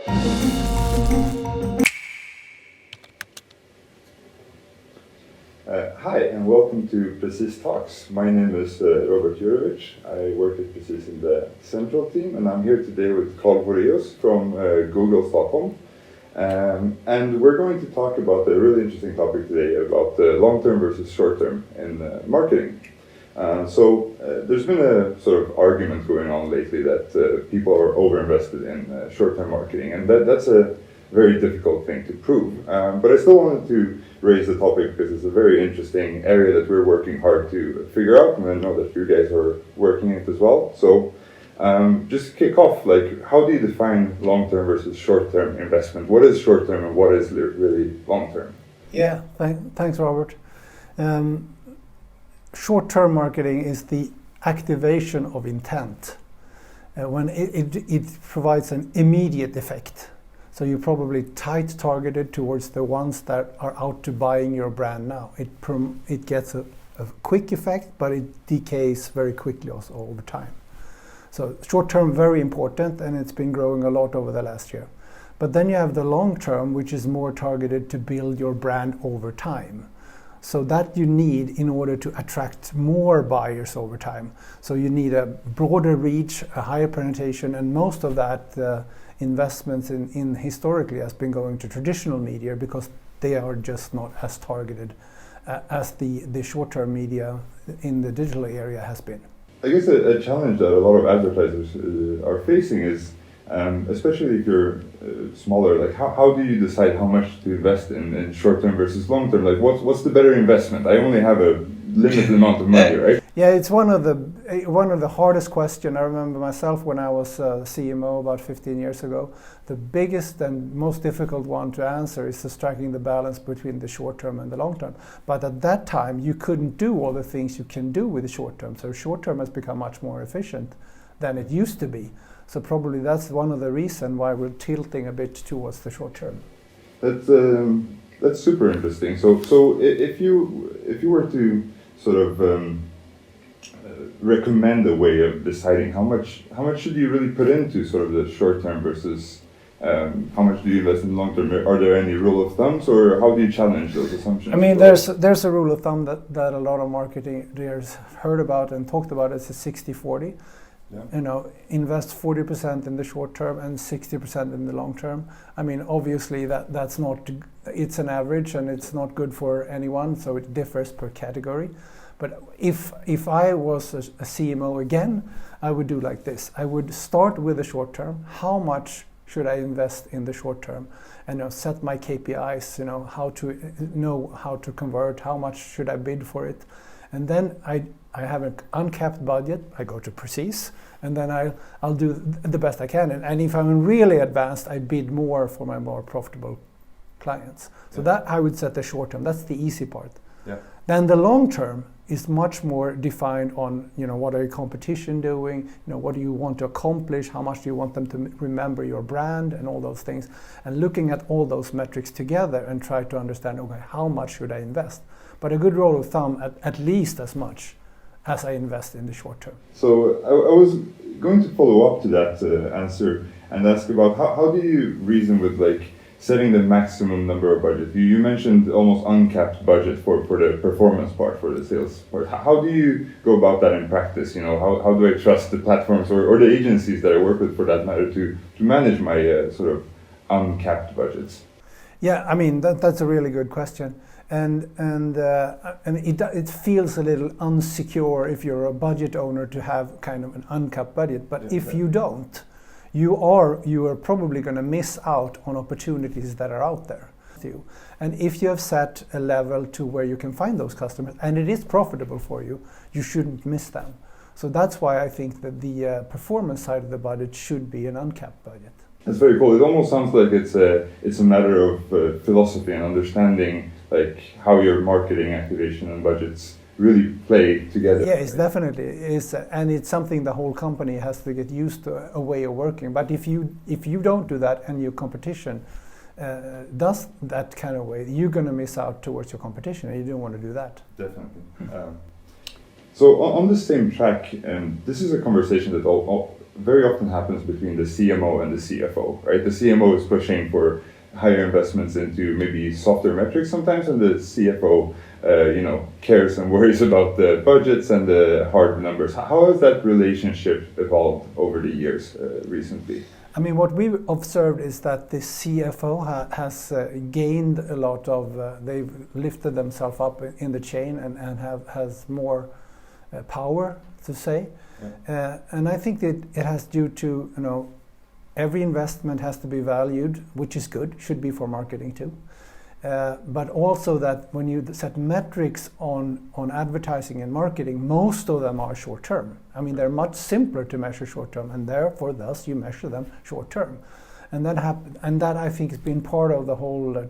Hi, and welcome to Precis Talks. My name is Robert Jurewicz. I work at Precis in the central team, and I'm here today with Wåreus from Google Stockholm. And we're going to talk about a really interesting topic today about long-term versus short-term in marketing. There's been a sort of argument going on lately that people are over-invested in short-term marketing, and that's a very difficult thing to prove. But I still wanted to raise the topic because it's a very interesting area that we're working hard to figure out, and I know that you guys are working it as well. So just kick off, like, how do you define long-term versus short-term investment? What is short-term and what is really long-term? Yeah, thanks, Robert. Short-term marketing is the activation of intent when it provides an immediate effect. So you're probably tight targeted towards the ones that are out to buying your brand now. It gets a quick effect, but it decays very quickly also over time. So short-term, very important, and it's been growing a lot over the last year. But then you have the long-term, which is more targeted to build your brand over time. So that you need in order to attract more buyers over time. So you need a broader reach, a higher penetration, and most of that investments in historically has been going to traditional media because they are just not as targeted as the short-term media in the digital area has been. I guess a challenge that a lot of advertisers are facing is, especially if you're smaller, like how do you decide how much to invest in short-term versus long-term? Like what's the better investment? I only have a limited amount of money, right? Yeah, it's one of the hardest questions. I remember myself when I was CMO about 15 years ago. The biggest and most difficult one to answer is striking the balance between the short term and the long term. But at that time, you couldn't do all the things you can do with the short term. So short term has become much more efficient than it used to be. So probably that's one of the reasons why we're tilting a bit towards the short term. That's super interesting. So if you were to sort of recommend a way of deciding how much should you really put into sort of the short term versus how much do you invest in long term? Are there any rule of thumbs, or how do you challenge those assumptions? I mean, there's a rule of thumb that a lot of marketeers heard about and talked about. It's a 60-40. Yeah. You know, invest 40% in the short term and 60% in the long term. I mean, obviously that's not. It's an average and it's not good for anyone, so it differs per category. But if I was a CMO again, I would do like this. I would start with the short term. How much should I invest in the short term? And set my KPIs. How to convert. How much should I bid for it? And then I have an uncapped budget. I go to Precis, and then I'll do the best I can. And if I'm really advanced, I bid more for my more profitable clients. So that I would set the short term. That's the easy part. Yeah. Then the long term is much more defined on, what are your competition doing? What do you want to accomplish? How much do you want them to remember your brand and all those things? And looking at all those metrics together and try to understand, okay, how much should I invest? But a good rule of thumb, at least as much as I invest in the short term. So I was going to follow up to that answer and ask about how do you reason with setting the maximum number of budget? You mentioned almost uncapped budget for the performance part, for the sales part. How do you go about that in practice? How do I trust the platforms or the agencies that I work with, for that matter, to manage my sort of uncapped budgets? Yeah, I mean that's a really good question. And it feels a little unsecure if you're a budget owner to have kind of an uncapped budget. But if you don't, you are probably going to miss out on opportunities that are out there. And if you have set a level to where you can find those customers and it is profitable for you, you shouldn't miss them. So that's why I think that the performance side of the budget should be an uncapped budget. That's very cool. It almost sounds like it's a matter of philosophy and understanding how your marketing activation and budgets really play together. Yeah, it's definitely is, and it's something the whole company has to get used to, a way of working. But if you don't do that and your competition does that kind of way, you're going to miss out towards your competition, and you don't want to do that. Definitely. So on the same track, and this is a conversation that very often happens between the CMO and the CFO, right? The CMO is pushing for higher investments into maybe softer metrics sometimes, and the CFO, cares and worries about the budgets and the hard numbers. How has that relationship evolved over the years recently? I mean, what we've observed is that the CFO has gained a lot of, they've lifted themselves up in the chain and has more power, to say. Yeah. And I think that it has due to, every investment has to be valued, which is good, should be for marketing too. But also that when you set metrics on advertising and marketing, most of them are short term. I mean, they're much simpler to measure short term, and therefore, thus, you measure them short term. And that I think has been part of the whole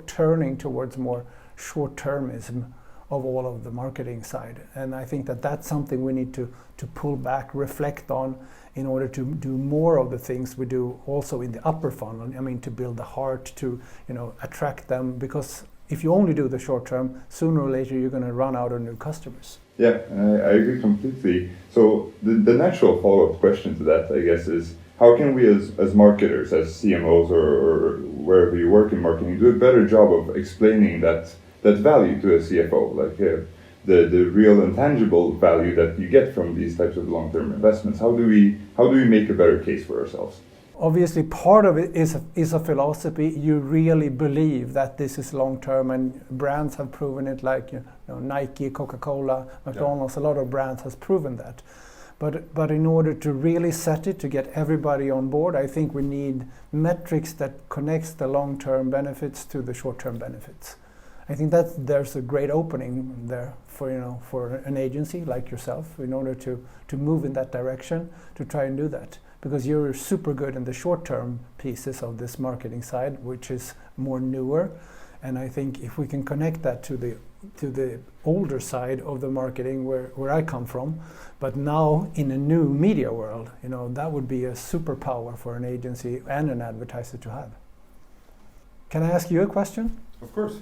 turning towards more short termism of all of the marketing side. And I think that that's something we need to pull back, reflect on, in order to do more of the things we do also in the upper funnel. I mean, to build the heart, to attract them, because if you only do the short term, sooner or later you're going to run out of new customers. Yeah, I agree completely. So the natural follow-up question to that, I guess, is how can we as marketers, as CMOs or wherever you work in marketing, do a better job of explaining that value to a CFO, like the real and tangible value that you get from these types of long-term investments? How do we make a better case for ourselves? Obviously, part of it is a philosophy. You really believe that this is long-term, and brands have proven it, like Nike, Coca-Cola, McDonald's. Yeah. A lot of brands has proven that. But in order to really set it, to get everybody on board, I think we need metrics that connects the long-term benefits to the short-term benefits. I think that there's a great opening there for an agency like yourself, in order to move in that direction, to try and do that, because you're super good in the short-term pieces of this marketing side, which is more newer. And I think if we can connect that to the older side of the marketing where I come from, but now in a new media world, that would be a superpower for an agency and an advertiser to have. Can I ask you a question? Of course.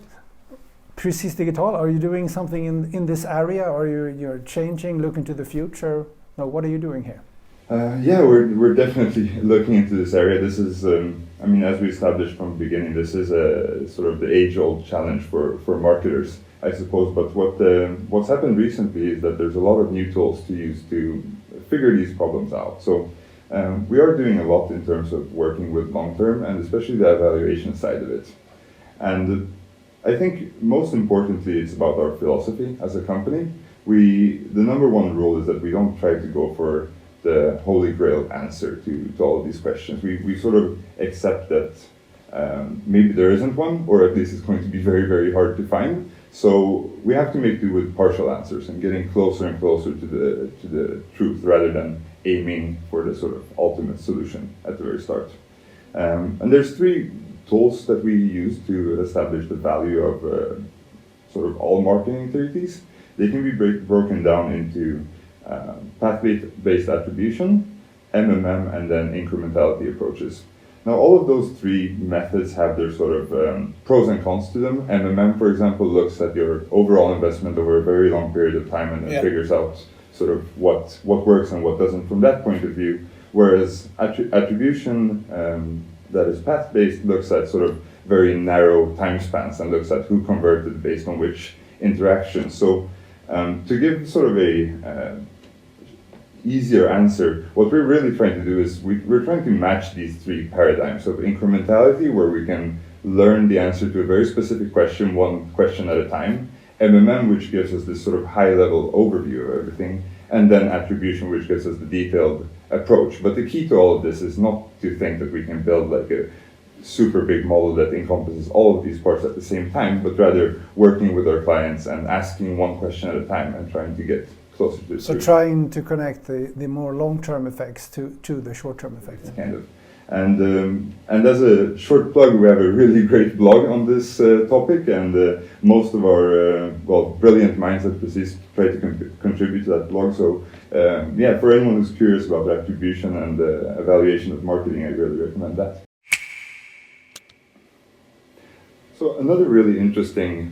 Precis Digital, are you doing something in this area? Or you're changing, looking to the future? No, what are you doing here? Yeah, we're definitely looking into this area. This is, as we established from the beginning, this is a sort of the age-old challenge for marketers, I suppose. But what's happened recently is that there's a lot of new tools to use to figure these problems out. So we are doing a lot in terms of working with long-term, and especially the evaluation side of it. And I think most importantly, it's about our philosophy as a company. The number one rule is that we don't try to go for the holy grail answer to all of these questions. We sort of accept that maybe there isn't one, or at least it's going to be very, very hard to find. So we have to make do with partial answers and getting closer and closer to the truth, rather than aiming for the sort of ultimate solution at the very start. And there's three tools that we use to establish the value of sort of all marketing activities. They can be broken down into path-based attribution, MMM, and then incrementality approaches. Now, all of those three methods have their sort of pros and cons to them. MMM, for example, looks at your overall investment over a very long period of time and then figures out sort of what works and what doesn't from that point of view. Whereas attribution, that is path-based, looks at sort of very narrow time spans and looks at who converted based on which interaction. So to give sort of a easier answer, what we're really trying to do is we're trying to match these three paradigms of incrementality, where we can learn the answer to a very specific question, one question at a time, MMM, which gives us this sort of high-level overview of everything, and then attribution, which gives us the detailed approach. But the key to all of this is not to think that we can build like a super big model that encompasses all of these parts at the same time, but rather working with our clients and asking one question at a time and trying to get closer to the truth. Trying to connect the more long-term effects to the short-term effects. Kind of. And as a short plug, we have a really great blog on this topic, and most of our brilliant minds at Precis try to contribute to that blog. So for anyone who's curious about attribution and evaluation of marketing, I really recommend that. So another really interesting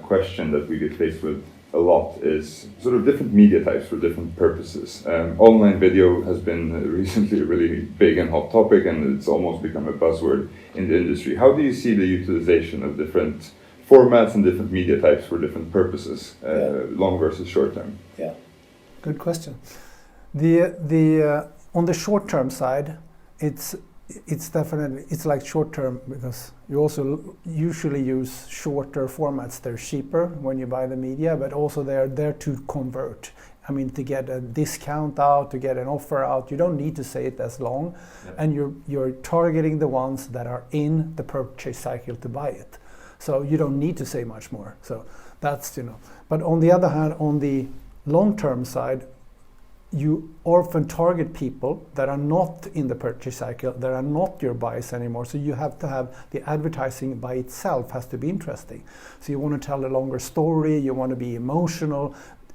question that we get faced with a lot is sort of different media types for different purposes. Online video has been recently a really big and hot topic, and it's almost become a buzzword in the industry. How do you see the utilization of different formats and different media types for different purposes, long versus short term? Yeah, good question. The on the short term side, it's definitely, it's like short term because you also usually use shorter formats. They're cheaper when you buy the media, but also they're there to convert. I mean, to get a discount out, to get an offer out, you don't need to say it as long, and you're targeting the ones that are in the purchase cycle to buy it. So you don't need to say much more. So that's, But on the other hand, on the long-term side, you often target people that are not in the purchase cycle, that are not your buyers anymore. So you have to have the advertising by itself has to be interesting. So you want to tell a longer story, you want to be emotional,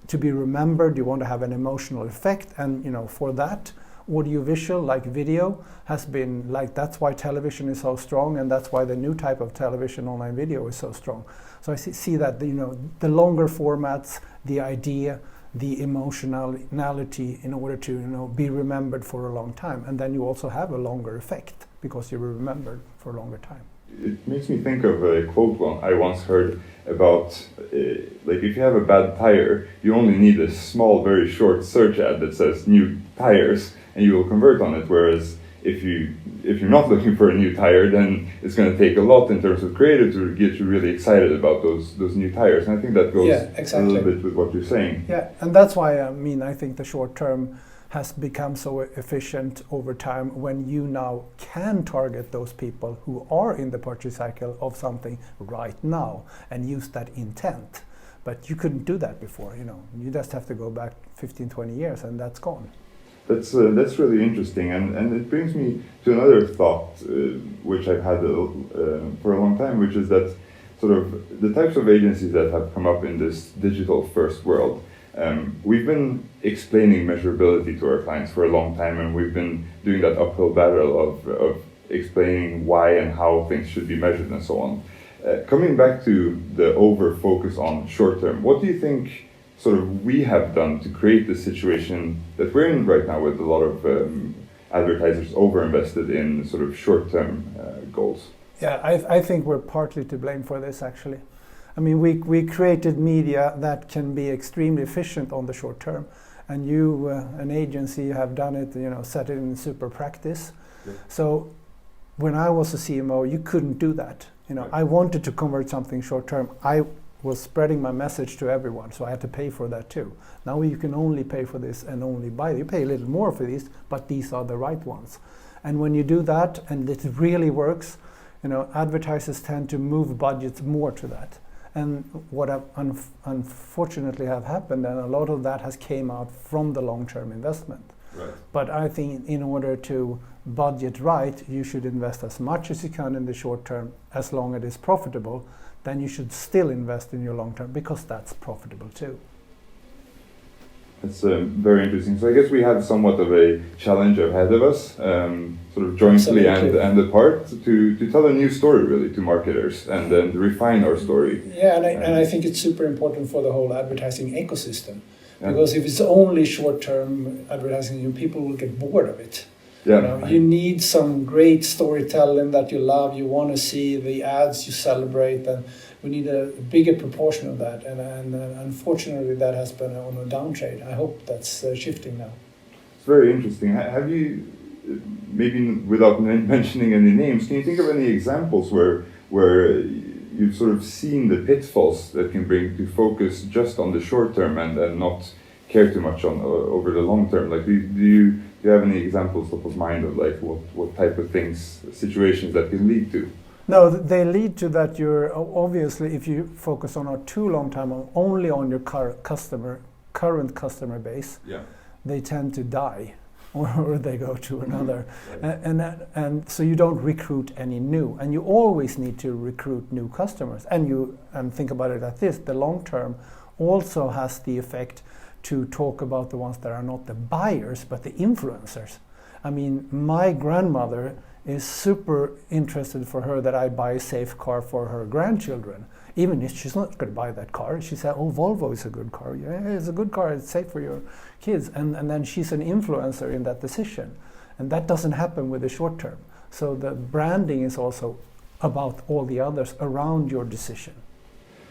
to be remembered, you want to have an emotional effect. And for that, audiovisual, like video, has been like, that's why television is so strong, and that's why the new type of television, online video, is so strong. So I see that the longer formats, the idea, the emotionality in order to be remembered for a long time, and then you also have a longer effect because you're remembered for a longer time. It makes me think of a quote I once heard about like if you have a bad tire, you only need a small, very short search ad that says new tires, and you will convert on it. Whereas if you're not looking for a new tire, then it's going to take a lot in terms of creative to get you really excited about those new tires. And I think that goes a little bit with what you're saying. Yeah, and that's why I think the short term has become so efficient over time when you now can target those people who are in the purchase cycle of something right now and use that intent. But you couldn't do that before, You just have to go back 15, 20 years and that's gone. That's really interesting, and it brings me to another thought, which I've had for a long time, which is that sort of the types of agencies that have come up in this digital first world. We've been explaining measurability to our clients for a long time, and we've been doing that uphill battle of explaining why and how things should be measured and so on. Coming back to the over-focus on short term, what do you think sort of we have done to create the situation that we're in right now with a lot of advertisers over-invested in sort of short-term goals? Yeah, I think we're partly to blame for this, actually. I mean, we created media that can be extremely efficient on the short term, and you, an agency, have done it, set it in super practice. Yeah. So when I was a CMO, you couldn't do that. Right. I wanted to convert something short term. I was spreading my message to everyone, so I had to pay for that too. Now you can only pay for this and only buy. You pay a little more for these, but these are the right ones. And when you do that and it really works, advertisers tend to move budgets more to that. And what unfortunately have happened, and a lot of that has came out from the long-term investment. Right. But I think in order to budget right, you should invest as much as you can in the short term, as long as it is profitable. Then you should still invest in your long term because that's profitable too. That's very interesting. So I guess we have somewhat of a challenge ahead of us, sort of jointly and apart, to tell a new story really to marketers and then refine our story. Yeah, and I think it's super important for the whole advertising ecosystem. Yeah. Because if it's only short-term advertising, people will get bored of it. Yeah. You need some great storytelling that you love. You want to see the ads you celebrate, and we need a bigger proportion of that. And unfortunately, that has been on a downtrend. I hope that's shifting now. It's very interesting. Have you, maybe without mentioning any names, can you think of any examples where you've sort of seen the pitfalls that can bring to focus just on the short term and not care too much on over the long term? Like, do you have any examples top of mind of like what type of things, situations that can lead to? No, they lead to that you're obviously, if you focus on a too long time only on your current customer base, they tend to die or they go to another. And so you don't recruit any new, and you always need to recruit new customers. And think about it like this, the long term also has the effect to talk about the ones that are not the buyers but the influencers. I mean, my grandmother is super interested for her that I buy a safe car for her grandchildren, even if she's not going to buy that car, she said, "Oh, Volvo is a good car. Yeah, it's a good car. It's safe for your kids." And then she's an influencer in that decision, and that doesn't happen with the short term. So the branding is also about all the others around your decision.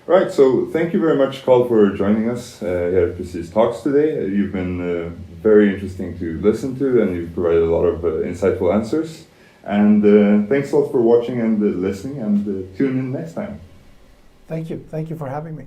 Right, so thank you very much, Carl, for joining us here at Precis Talks today. You've been very interesting to listen to, and you've provided a lot of insightful answers. And thanks a lot for watching and listening, and tune in next time. Thank you. Thank you for having me.